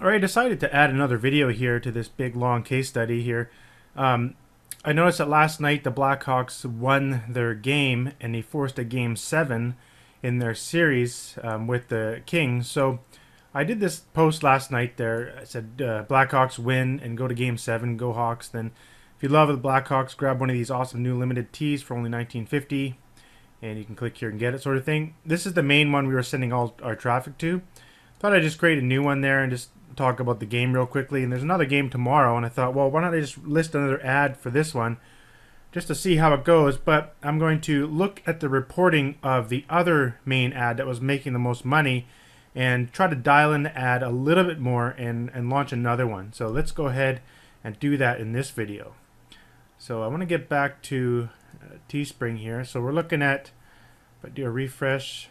Alright, I decided to add another video here to this big long case study here. I noticed that last night the Blackhawks won their game and they forced a game 7 in their series with the Kings. So I did this post last night there. I said Blackhawks win and go to game 7, go Hawks. Then if you love the Blackhawks, grab one of these awesome new limited tees for only $19.50 and you can click here and get it, sort of thing. This is the main one we were sending all our traffic to. Thought I'd just create a new one there and just talk about the game real quickly. And there's another game tomorrow, and I thought, well, why don't I just list another ad for this one just to see how it goes. But I'm going to look at the reporting of the other main ad that was making the most money and try to dial in the ad a little bit more and launch another one. So let's go ahead and do that in this video. So I want to get back to Teespring here. So we're looking at, if I do a refresh,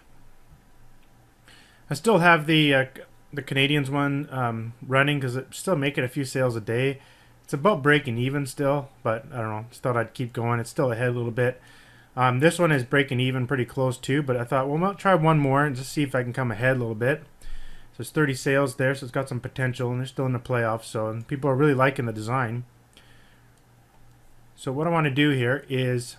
I still have the Canadians one running because it's still making a few sales a day. It's about breaking even still, but I don't know. Just thought I'd keep going. It's still ahead a little bit. This one is breaking even pretty close too, but I thought, well, I'll try one more and just see if I can come ahead a little bit. So it's 30 sales there, so it's got some potential, and they're still in the playoffs, so and people are really liking the design. So what I want to do here is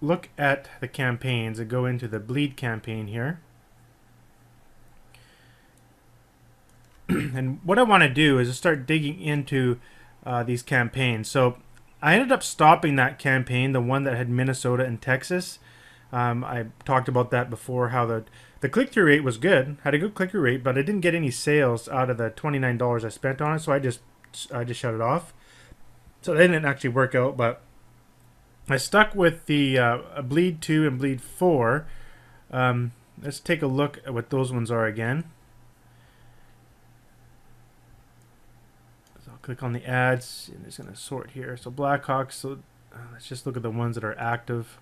look at the campaigns and go into the bleed campaign here. And what I want to do is start digging into these campaigns. So I ended up stopping that campaign, the one that had Minnesota and Texas. I talked about that before, how the click-through rate was good, had a good click-through rate, but I didn't get any sales out of the $29 I spent on it, so I just shut it off. So that didn't actually work out, but I stuck with the Bleed 2 and Bleed 4. Let's take a look at what those ones are again. Click on the ads, and it's going to sort here. So Blackhawks, so let's just look at the ones that are active.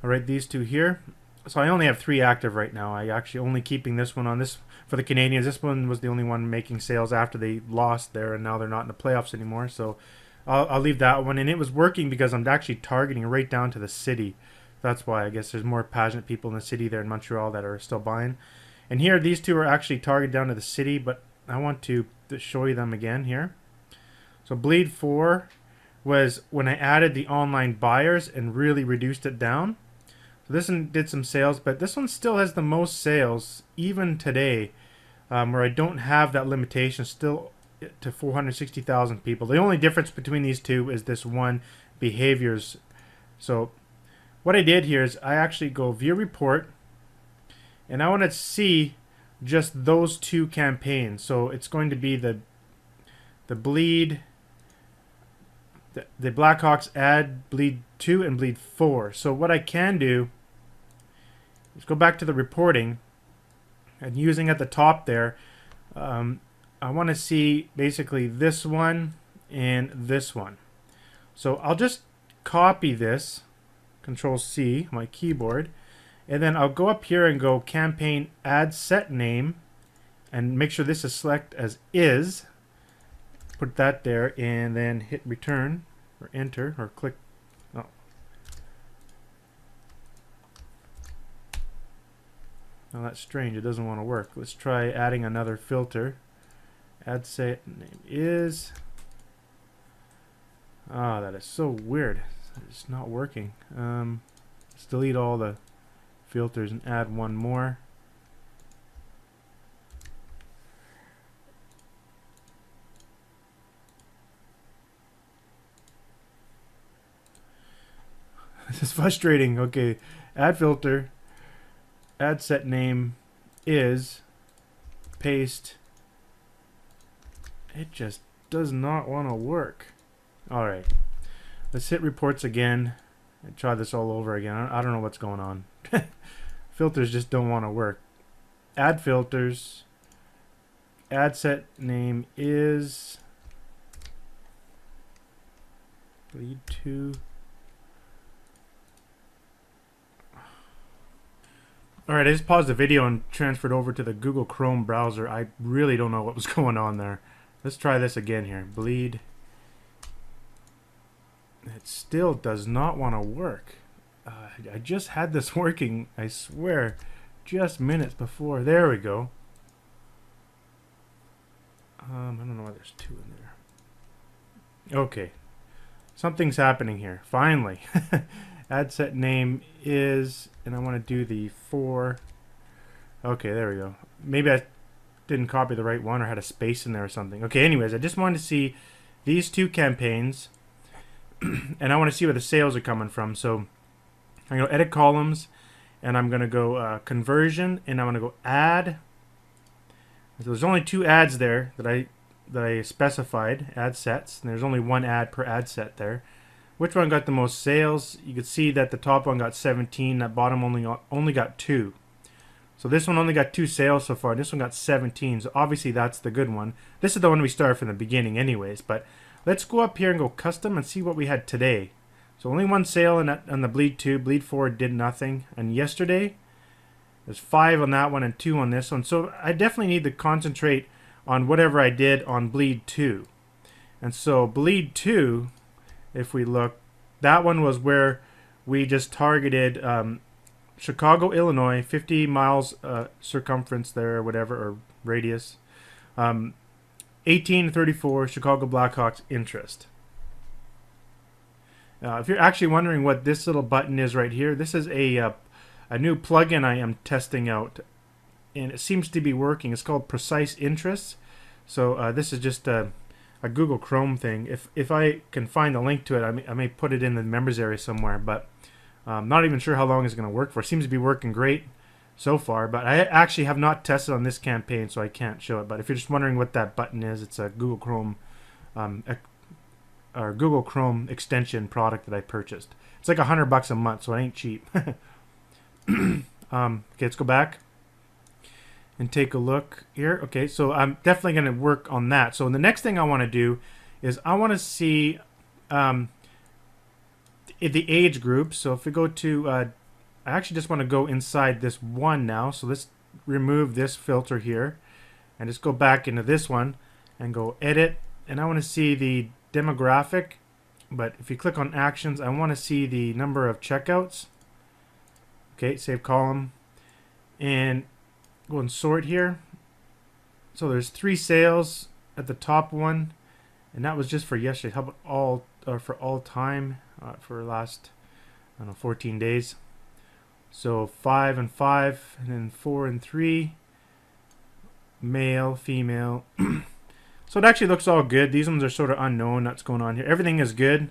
All right, these two here. So I only have 3 active right now. I actually only keeping this one on this for the Canadians. This one was the only one making sales after they lost there, and now they're not in the playoffs anymore. So I'll leave that one. And it was working because I'm actually targeting right down to the city. That's why I guess there's more passionate people in the city there in Montreal that are still buying. And here, these two are actually targeted down to the city, but I want to show you them again here. So Bleed 4 was when I added the online buyers and really reduced it down. So this one did some sales, but this one still has the most sales even today, where I don't have that limitation, still to 460,000 people. The only difference between these two is this one, behaviors. So what I did here is I actually go view report, and I want to see just those 2 campaigns. So it's going to be the Bleed, the Blackhawks ad Bleed 2 and Bleed 4. So what I can do is go back to the reporting, and using at the top there, I want to see basically this one and this one. So I'll just copy this, Control C, my keyboard, and then I'll go up here and go campaign ad set name and make sure this is select as is. Put that there and then hit return or enter or click. Oh. Now that's strange. It doesn't want to work. Let's try adding another filter. Ad set name is. Ah, that is so weird. It's not working. Let's delete all the filters and add one more. This is frustrating. Okay, add filter, ad set name is, paste. It just does not want to work. All right, let's hit reports again and try this all over again. I don't know what's going on. Filters just don't want to work. Add filters. Ad set name is Bleed 2. Alright, I just paused the video and transferred over to the Google Chrome browser. I really don't know what was going on there. Let's try this again here. Bleed. It still does not want to work. I just had this working, I swear, just minutes before. There we go. I don't know why there's 2 in there. Okay, something's happening here. Finally, ad set name is, and I want to do the 4. Okay, there we go. Maybe I didn't copy the right one or had a space in there or something. Okay, anyways, I just wanted to see these 2 campaigns, and I want to see where the sales are coming from. So I'm going to edit columns, and I'm going to go conversion, and I'm going to go add. So there's only 2 ads there that I specified, ad sets, and there's only 1 ad per ad set there. Which one got the most sales? You could see that the top one got 17, that bottom only got 2. So this one only got 2 sales so far. This one got 17, so obviously that's the good one. This is the one we started from the beginning anyways, but let's go up here and go custom and see what we had today. So only 1 sale on the Bleed 2. Bleed 4 did nothing. And yesterday, there's 5 on that one and 2 on this one. So I definitely need to concentrate on whatever I did on Bleed 2. And so Bleed 2, if we look, that one was where we just targeted Chicago, Illinois, 50 miles circumference there or whatever, or radius. 18 to 34, Chicago Blackhawks interest. If you're actually wondering what this little button is right here, this is a new plugin I am testing out, and it seems to be working. It's called Precise Interests. So this is just a Google Chrome thing. If I can find the link to it, I may put it in the members area somewhere, but I'm not even sure how long it's going to work for. It seems to be working great so far, but I actually have not tested on this campaign, so I can't show it. But if you're just wondering what that button is, it's a Google Chrome or Google Chrome extension product that I purchased. It's like $100 a month, so it ain't cheap. Okay, let's go back and take a look here. Okay, so I'm definitely going to work on that. So the next thing I want to do is I want to see the age group. So if we go to, I actually just want to go inside this one now. So let's remove this filter here and just go back into this one and go edit. And I want to see the demographic. But if you click on actions, I want to see the number of checkouts. Okay, save column. And go and sort here. So there's 3 sales at the top one, and that was just for yesterday. How about all for all time for last, I don't know, 14 days? So 5 and 5, and then 4 and 3. Male, female. So it actually looks all good. These ones are sort of unknown. What's going on here? Everything is good.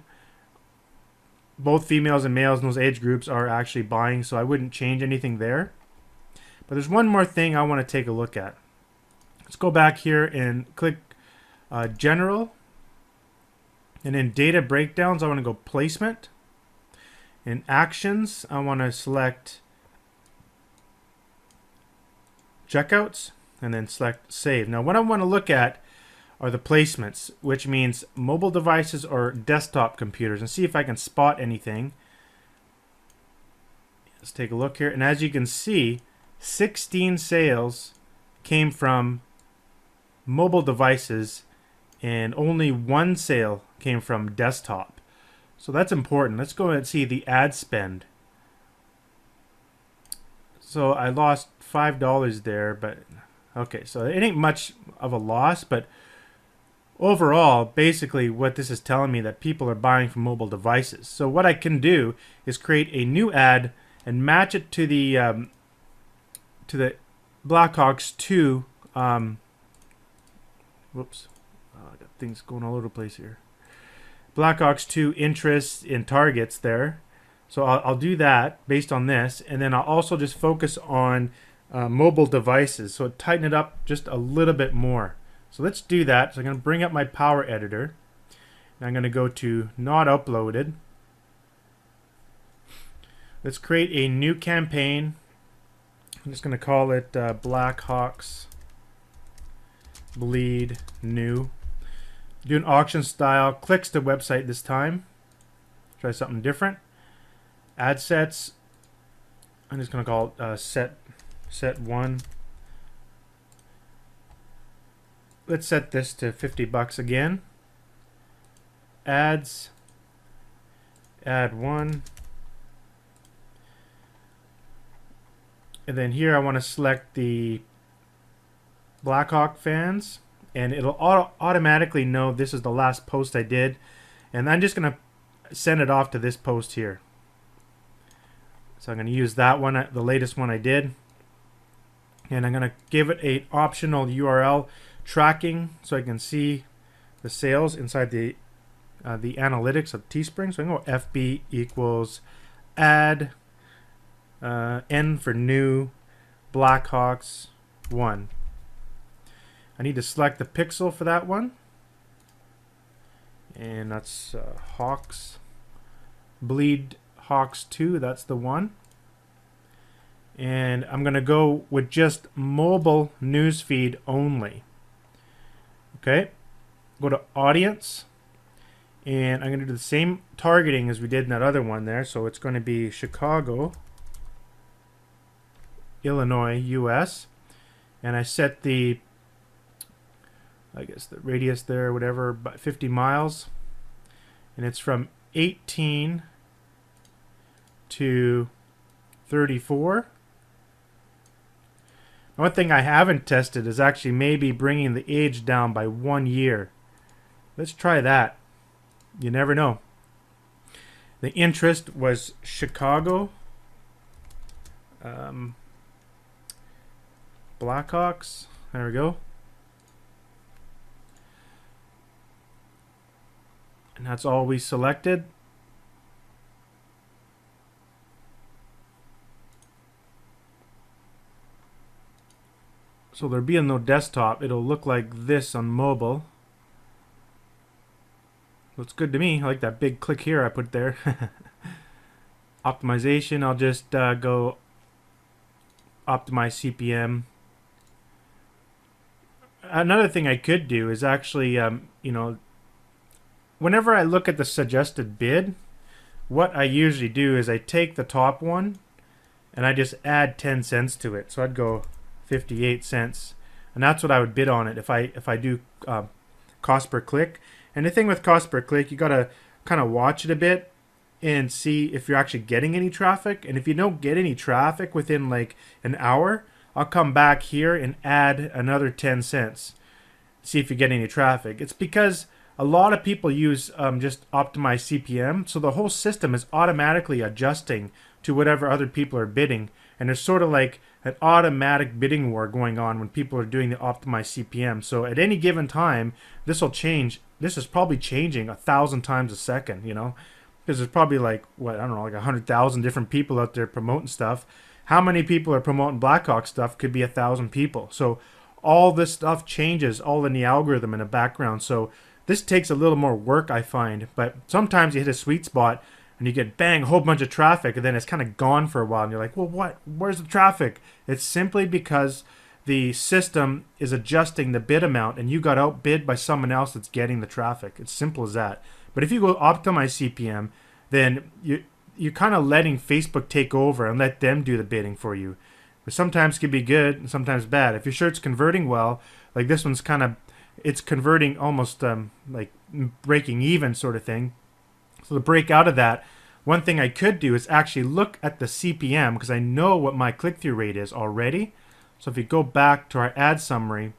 Both females and males in those age groups are actually buying, so I wouldn't change anything there. But there's one more thing I want to take a look at. Let's go back here and click General. And in Data Breakdowns, I want to go Placement. In Actions, I want to select Checkouts and then select Save. Now what I want to look at are the placements, which means mobile devices or desktop computers, and see if I can spot anything. Let's take a look here, and as you can see, 16 sales came from mobile devices and only 1 sale came from desktop. So that's important. Let's go and see the ad spend. So I lost $5 there, but okay, so it ain't much of a loss, but overall, basically what this is telling me that people are buying from mobile devices. So what I can do is create a new ad and match it to the Blackhawks 2. Whoops, I got things going all over the place here. Blackhawks 2 interests in targets there. So I'll do that based on this, and then I'll also just focus on mobile devices. So tighten it up just a little bit more. So let's do that. So I'm going to bring up my Power Editor. And I'm going to go to Not Uploaded. Let's create a new campaign. I'm just going to call it Blackhawks Bleed New. Do an auction style. Clicks to website this time. Try something different. Ad sets. I'm just going to call it set 1. Let's set this to $50 again. Ads. Add 1. And then here I want to select the Blackhawk fans. and it'll automatically know this is the last post I did, and I'm just gonna send it off to this post here. So I'm gonna use that one, the latest one I did, and I'm gonna give it a optional URL tracking so I can see the sales inside the analytics of Teespring. So I can go FB equals add N for new Blackhawks 1. I need to select the pixel for that one, and that's Hawks Bleed Hawks 2. That's the one. And I'm gonna go with just mobile newsfeed only. Okay, go to audience, and I'm gonna do the same targeting as we did in that other one there. So it's going to be Chicago, Illinois, US, and I set the, I guess the radius there, whatever, about 50 miles, and it's from 18 to 34. One thing I haven't tested is actually maybe bringing the age down by 1 year. Let's try that. You never know. The interest was Chicago, Blackhawks. There we go. And that's all we selected. So there'll be no desktop. It'll look like this on mobile. Looks good to me. I like that big click here I put there. Optimization, I'll just go optimize CPM. Another thing I could do is actually, you know, whenever I look at the suggested bid, what I usually do is I take the top one and I just add 10 cents to it. So I'd go 58 cents, and that's what I would bid on it if I do cost per click. And the thing with cost per click, you gotta kind of watch it a bit and see if you're actually getting any traffic. And if you don't get any traffic within like an hour, I'll come back here and add another 10 cents, see if you get any traffic. It's because a lot of people use just optimized CPM, so the whole system is automatically adjusting to whatever other people are bidding, and there's sort of like an automatic bidding war going on when people are doing the optimized CPM. So at any given time, this will change. This is probably changing 1,000 times a second, you know, because there's probably like, what, I don't know, like 100,000 different people out there promoting stuff. How many people are promoting Blackhawk stuff? Could be 1,000 people. So all this stuff changes all in the algorithm in the background. So this takes a little more work, I find, but sometimes you hit a sweet spot and you get bang, a whole bunch of traffic, and then it's kind of gone for a while, and you're like, well, what? Where's the traffic? It's simply because the system is adjusting the bid amount, and you got outbid by someone else that's getting the traffic. It's simple as that. But if you go optimize CPM, then you're kind of letting Facebook take over and let them do the bidding for you. But sometimes it can be good and sometimes bad. If you're sure it's converting well, like this one's kind of, it's converting almost like breaking even sort of thing. So to break out of that, one thing I could do is actually look at the CPM, because I know what my click-through rate is already. So if you go back to our ad summary,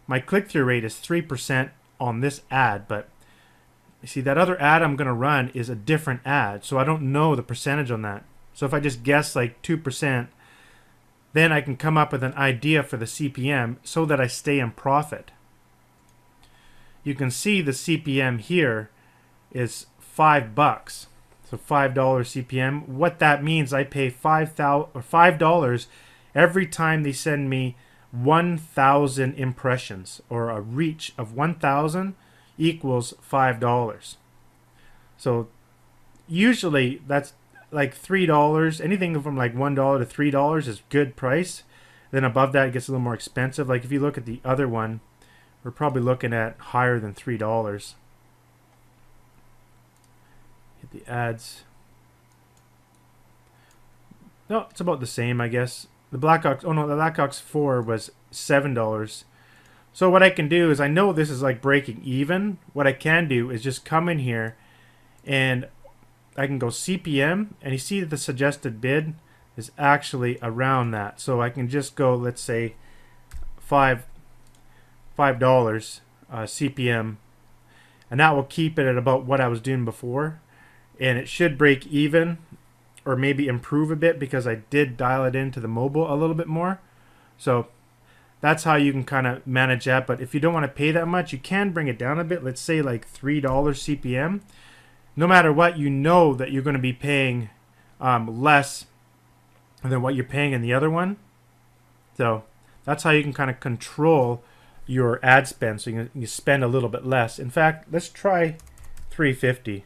my click-through rate is 3% on this ad, but you see that other ad I'm going to run is a different ad, so I don't know the percentage on that. So if I just guess like 2%, then I can come up with an idea for the CPM so that I stay in profit. You can see the CPM here is $5. So $5 CPM. What that means, I pay $5 every time they send me 1,000 impressions, or a reach of 1,000 equals $5. So usually that's like $3. Anything from like $1 to $3 is good price. Then above that it gets a little more expensive. Like if you look at the other one, we're probably looking at higher than $3. Hit the ads. No, it's about the same, I guess. The Blackhawks, oh no, the Blackhawks 4 was $7. So what I can do is, I know this is like breaking even. What I can do is just come in here and I can go CPM, and you see that the suggested bid is actually around that. So I can just go, let's say $5 $5 CPM, and that will keep it at about what I was doing before, and it should break even or maybe improve a bit because I did dial it into the mobile a little bit more. So that's how you can kind of manage that. But if you don't want to pay that much, you can bring it down a bit. Let's say like $3 CPM. No matter what, you know that you're going to be paying less than what you're paying in the other one. So that's how you can kind of control your ad spend, so you spend a little bit less. In fact, let's try 350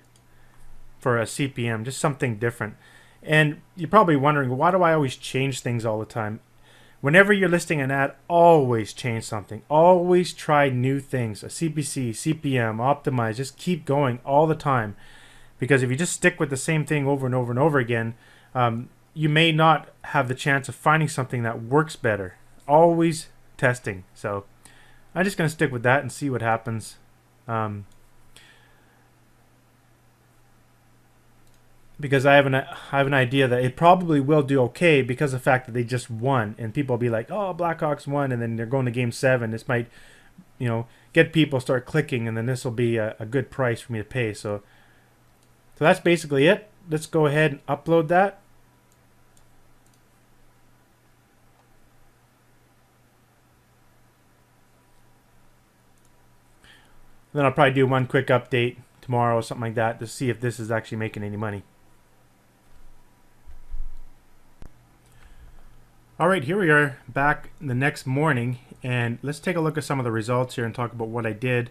for a CPM, just something different. And you're probably wondering, why do I always change things all the time? Whenever you're listing an ad, always change something. Always try new things. A CPC, CPM, optimize. Just keep going all the time. Because if you just stick with the same thing over and over and over again, you may not have the chance of finding something that works better. Always testing. So I'm just going to stick with that and see what happens. Because I have an idea that it probably will do okay because of the fact that they just won, and people will be like, "Oh, Blackhawks won," and then they're going to Game 7. This might, get people start clicking, and then this will be a good price for me to pay. So that's basically it. Let's go ahead and upload that. Then I'll probably do one quick update tomorrow or something like that to see if this is actually making any money. Alright, here we are back the next morning, and let's take a look at some of the results here and talk about what I did.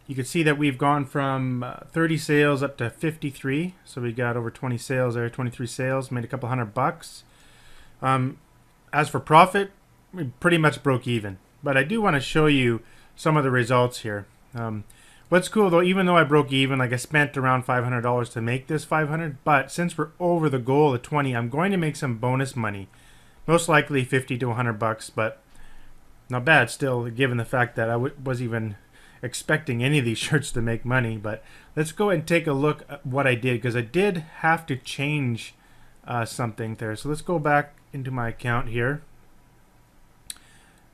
You can see that we've gone from 30 sales up to 53, so we got over 20 sales there, 23 sales, made a couple $100. As for profit, we pretty much broke even, but I do want to show you some of the results here. What's cool though, even though I broke even, like I spent around $500 to make this 500, but since we're over the goal of 20, I'm going to make some bonus money. Most likely 50 to $100, but not bad still, given the fact that I was even expecting any of these shirts to make money. But let's go and take a look at what I did, because I did have to change something there. So let's go back into my account here,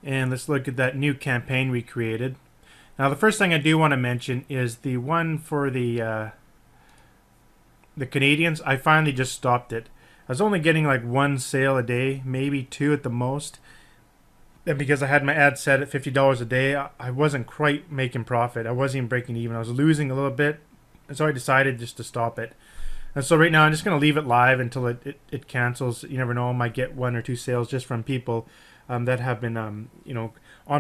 and let's look at that new campaign we created. Now the first thing I do want to mention is the one for the Canadians. I finally just stopped it. I was only getting like one sale a day, maybe two at the most. And because I had my ad set at $50 a day, I wasn't quite making profit. I wasn't even breaking even. I was losing a little bit. And so I decided just to stop it. And so right now I'm just going to leave it live until it cancels. You never know, I might get one or two sales just from people that have been on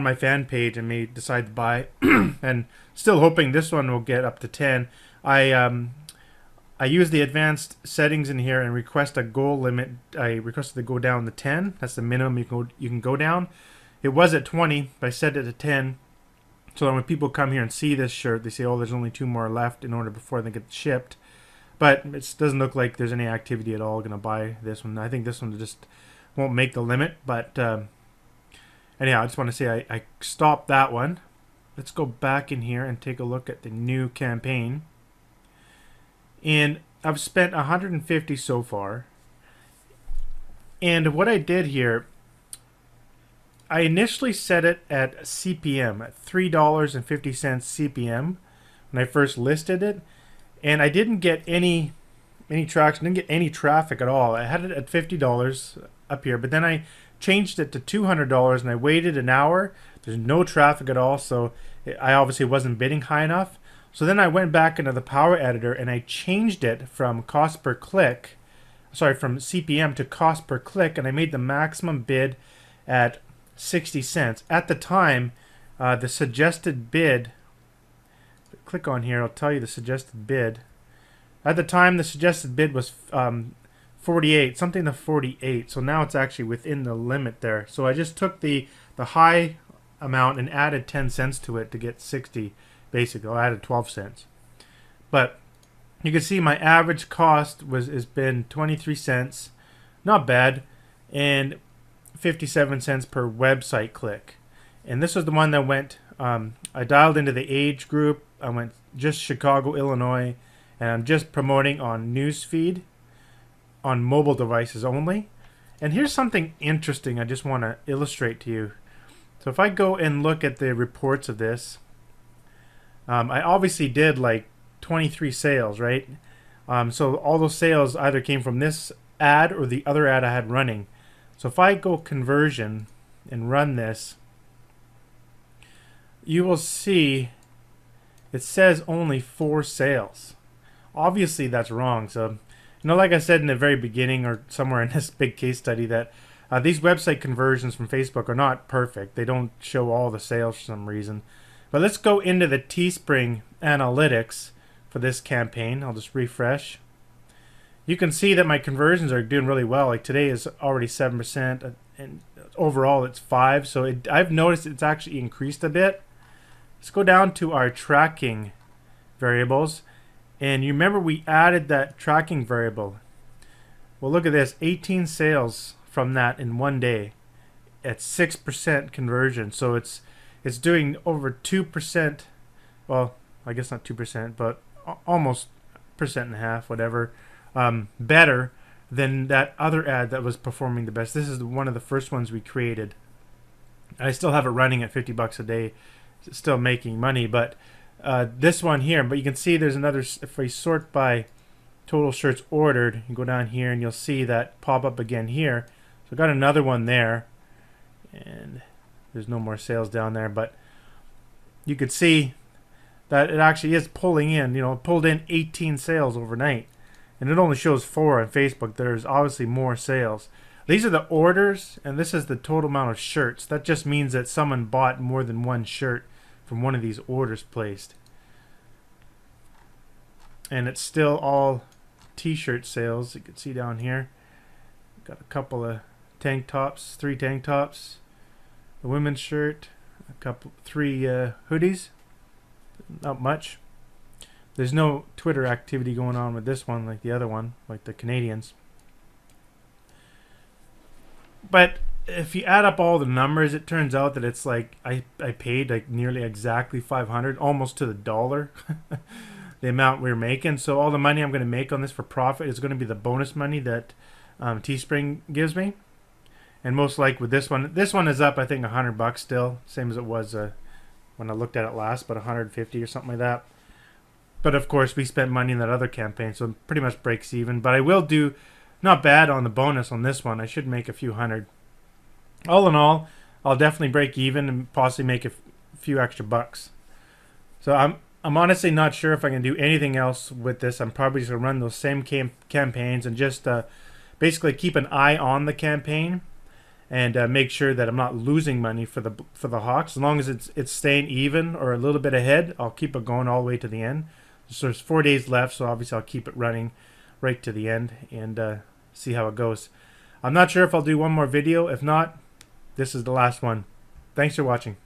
my fan page and may decide to buy. And still hoping this one will get up to 10. I use the advanced settings in here and request a goal limit. I requested to go down to 10. That's the minimum you can go down. It was at 20, but I set it to 10. So that when people come here and see this shirt, they say, "Oh, there's only 2 more left in order before they get shipped." But it doesn't look like there's any activity at all going to buy this one. I think this one just won't make the limit. But anyhow, I just want to say I stopped that one. Let's go back in here and take a look at the new campaign. And I've spent 150 so far. And what I did here, I initially set it at CPM, at $3.50 CPM when I first listed it. And I didn't get any traction, didn't get any traffic at all. I had it at $50 up here, but then I changed it to $200 and I waited an hour. There's no traffic at all, so I obviously wasn't bidding high enough. So then I went back into the Power Editor and I changed it from cost per click, from CPM to cost per click, and I made the maximum bid at 60 cents. At the time, the suggested bid, click on here, I'll tell you the suggested bid. At the time, the suggested bid was 48, something to 48. So now it's actually within the limit there. So I just took the high amount and added 10 cents to it to get 60. Basically, I added 12 cents. But you can see my average cost has been 23 cents. Not bad. And 57 cents per website click. And this was the one that went, I dialed into the age group. I went just Chicago, Illinois. And I'm just promoting on newsfeed on mobile devices only. And here's something interesting I just want to illustrate to you. So if I go and look at the reports of this, I obviously did like 23 sales, right? So all those sales either came from this ad or the other ad I had running. So if I go conversion and run this, you will see it says only 4 sales. Obviously that's wrong. So, like I said in the very beginning or somewhere in this big case study, that these website conversions from Facebook are not perfect. They don't show all the sales for some reason. But let's go into the Teespring analytics for this campaign. I'll just refresh. You can see that my conversions are doing really well. Like today is already 7%, and overall it's 5%. So I've noticed it's actually increased a bit. Let's go down to our tracking variables. And you remember we added that tracking variable. Well, look at this, 18 sales from that in one day at 6% conversion. So it's doing over 2%, well, I guess not 2%, but almost 1.5%, whatever, better than that other ad that was performing the best. This is one of the first ones we created. I still have it running at $50 a day. It's still making money, but this one here, but you can see there's another. If we sort by total shirts ordered, you go down here and you'll see that pop up again here. So I got another one there, and there's no more sales down there, but you could see that it actually is pulling in. It pulled in 18 sales overnight, and it only shows 4 on Facebook. There's obviously more sales. These are the orders, and this is the total amount of shirts. That just means that someone bought more than one shirt from one of these orders placed. And it's still all t-shirt sales. You can see down here. Got a couple of tank tops, 3 tank tops, a women's shirt, a 3 hoodies. Not much. There's no Twitter activity going on with this one like the other one, like the Canadians. But if you add up all the numbers, it turns out that it's like I paid like nearly exactly 500, almost to the dollar, the amount we were making. So all the money I'm going to make on this for profit is going to be the bonus money that Teespring gives me. And most likely with this one is up, I think, $100 still, same as it was when I looked at it last, but 150 or something like that. But of course, we spent money in that other campaign, so it pretty much breaks even. But I will do not bad on the bonus on this one. I should make a few hundred. All in all, I'll definitely break even and possibly make a few extra bucks. So I'm honestly not sure if I can do anything else with this. I'm probably just going to run those same campaigns and just basically keep an eye on the campaign and make sure that I'm not losing money for the Hawks. As long as it's staying even or a little bit ahead, I'll keep it going all the way to the end. So there's 4 days left, so obviously I'll keep it running right to the end and see how it goes. I'm not sure if I'll do one more video. If not, this is the last one. Thanks for watching.